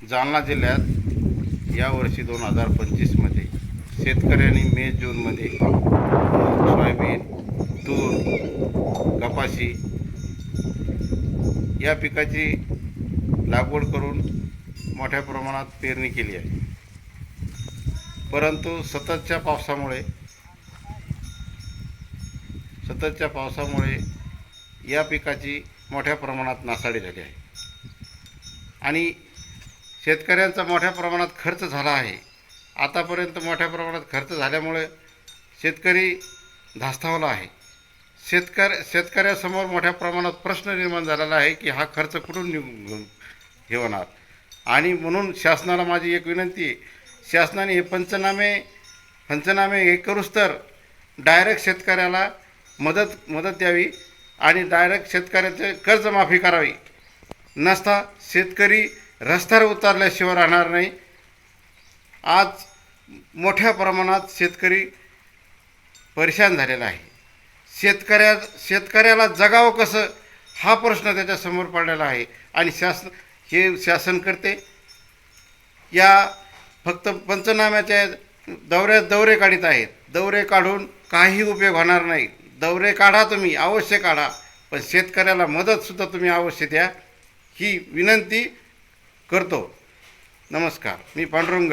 जालना जिल्ह्यात यावर्षी 2025मध्ये शेतकऱ्यांनी मे जूनमध्ये सोयाबीन, तूर, कपाशी या पिकाची लागवड करून मोठ्या प्रमाणात पेरणी केली आहे. परंतु सततच्या पावसामुळे या पिकाची मोठ्या प्रमाणात नासाडी झाली आहे आणि शेतकऱ्यांचा मोठ्या प्रमाणात खर्च झाला आहे. आतापर्यंत मोठ्या प्रमाणात खर्च झाल्यामुळे शेतकरी धास्तावला आहे. शेतकऱ्यासमोर मोठ्या प्रमाणात प्रश्न निर्माण झालेला आहे की हा खर्च कुठून हे होणार. आणि म्हणून शासनाला माझी एक विनंती आहे, शासनाने हे पंचनामे हे करूच तर डायरेक्ट शेतकऱ्याला मदत द्यावी आणि डायरेक्ट शेतकऱ्याचे कर्जमाफी करावी. नसता शेतकरी रस्त्यावर उतरल्याशिवाय राहणार नाही. आज मोठ्या प्रमाणात शेतकरी परेशान झालेला आहे. शेतकऱ्याला जगावं कसं हा प्रश्न त्याच्यासमोर पडलेला आहे. आणि शासन करते या फक्त पंचनाम्याच्या दौरे काढीत आहेत. दौरे काढून काही उपयोग होणार नाही. दौरे काढा, तुम्ही अवश्य काढा, पण शेतकऱ्याला मदतसुद्धा तुम्ही अवश्य द्या ही विनंती करतो. नमस्कार. मी पांडुरंग